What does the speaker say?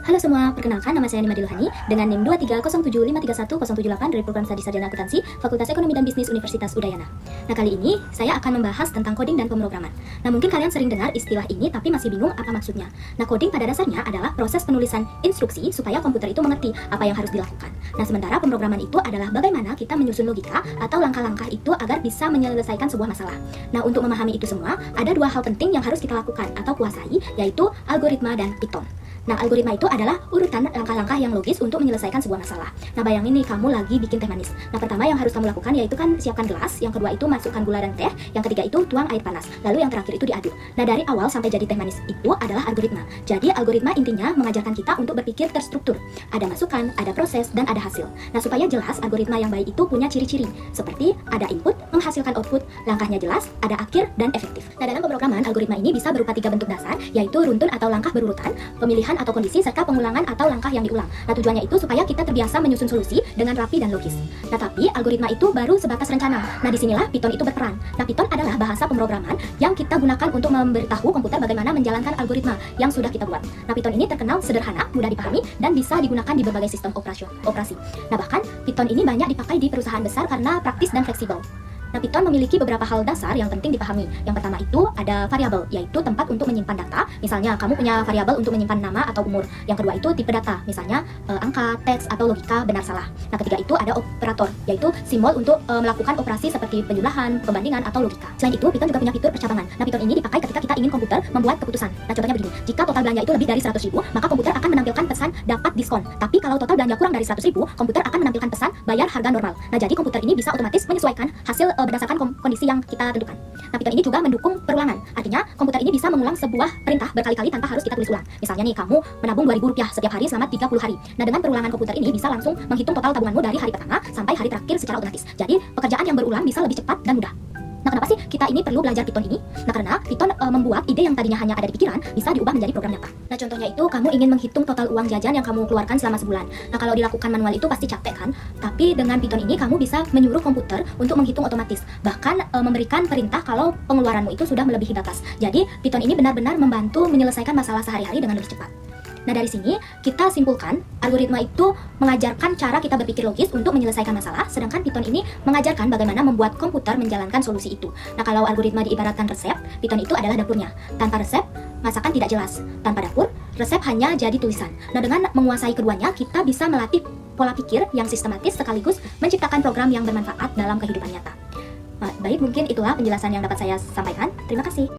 Halo semua, perkenalkan nama saya Nima Dilhani dengan NIM 230753108 dari Program Studi Sarjana Akuntansi Fakultas Ekonomi dan Bisnis Universitas Udayana. Nah, kali ini saya akan membahas tentang coding dan pemrograman. Nah, mungkin kalian sering dengar istilah ini tapi masih bingung apa maksudnya. Nah, coding pada dasarnya adalah proses penulisan instruksi supaya komputer itu mengerti apa yang harus dilakukan. Nah, sementara pemrograman itu adalah bagaimana kita menyusun logika atau langkah-langkah itu agar bisa menyelesaikan sebuah masalah. Nah, untuk memahami itu semua, ada dua hal penting yang harus kita lakukan atau kuasai, yaitu algoritma dan Python. Nah, algoritma itu adalah urutan langkah-langkah yang logis untuk menyelesaikan sebuah masalah. Nah, bayangin nih, kamu lagi bikin teh manis. Nah, pertama yang harus kamu lakukan yaitu kan siapkan gelas, yang kedua itu masukkan gula dan teh, yang ketiga itu tuang air panas, lalu yang terakhir itu diaduk. Nah, dari awal sampai jadi teh manis itu adalah algoritma. Jadi, algoritma intinya mengajarkan kita untuk berpikir terstruktur. Ada masukan, ada proses, dan ada hasil. Nah, supaya jelas, algoritma yang baik itu punya ciri-ciri, seperti ada input, menghasilkan output, langkahnya jelas, ada akhir, dan efektif. Nah, dalam pemrograman, algoritma ini bisa berupa 3 bentuk dasar, yaitu runtun atau langkah berurutan, pemilihan atau kondisi, serta pengulangan atau langkah yang diulang. Nah, tujuannya itu supaya kita terbiasa menyusun solusi dengan rapi dan logis. Nah, tapi algoritma itu baru sebatas rencana. Nah, disinilah Python itu berperan. Nah, Python adalah bahasa pemrograman yang kita gunakan untuk memberitahu komputer bagaimana menjalankan algoritma yang sudah kita buat. Nah, Python ini terkenal sederhana, mudah dipahami, dan bisa digunakan di berbagai sistem operasi. Nah, bahkan Python ini banyak dipakai di perusahaan besar karena praktis dan fleksibel. Nah, Python memiliki beberapa hal dasar yang penting dipahami. Yang pertama itu ada variabel, yaitu tempat untuk menyimpan data. Misalnya, kamu punya variabel untuk menyimpan nama atau umur. Yang kedua itu tipe data, misalnya angka, teks, atau logika benar salah. Nah, ketiga itu ada operator, yaitu simbol untuk melakukan operasi seperti penjumlahan, pembandingan, atau logika. Selain itu, Python juga punya fitur percabangan. Nah, Python ini dipakai ketika kita ingin komputer membuat keputusan. Nah, contohnya begini, jika total belanja itu lebih dari 100.000, maka komputer akan menampilkan pesan dapat diskon. Tapi kalau total belanja kurang dari 100.000, komputer akan menampilkan pesan bayar harga normal. Nah, jadi komputer ini bisa otomatis menyesuaikan hasil berdasarkan kondisi yang kita tentukan. Nah, Python ini juga mendukung perulangan. Artinya, komputer ini bisa mengulang sebuah perintah berkali-kali tanpa harus kita tulis ulang. Misalnya nih, kamu menabung Rp2.000 setiap hari selama 30 hari. Nah, dengan perulangan komputer ini bisa langsung menghitung total tabunganmu dari hari pertama sampai hari terakhir secara otomatis. Jadi, pekerjaan yang berulang bisa lebih cepat dan mudah. Nah, kenapa sih kita ini perlu belajar Python ini? Nah, karena Python membuat ide yang tadinya hanya ada di pikiran bisa diubah menjadi program nyata. Nah, contohnya itu kamu ingin menghitung total uang jajan yang kamu keluarkan selama sebulan. Nah, kalau dilakukan manual itu pasti capek kan? Tapi dengan Python ini kamu bisa menyuruh komputer untuk menghitung otomatis. Bahkan memberikan perintah kalau pengeluaranmu itu sudah melebihi batas. Jadi, Python ini benar-benar membantu menyelesaikan masalah sehari-hari dengan lebih cepat. Nah, dari sini kita simpulkan algoritma itu mengajarkan cara kita berpikir logis untuk menyelesaikan masalah, sedangkan Python ini mengajarkan bagaimana membuat komputer menjalankan solusi itu. Nah, kalau algoritma diibaratkan resep, Python itu adalah dapurnya. Tanpa resep, masakan tidak jelas. Tanpa dapur, resep hanya jadi tulisan. Nah, dengan menguasai keduanya, kita bisa melatih pola pikir yang sistematis sekaligus menciptakan program yang bermanfaat dalam kehidupan nyata. Baik, mungkin itulah penjelasan yang dapat saya sampaikan. Terima kasih.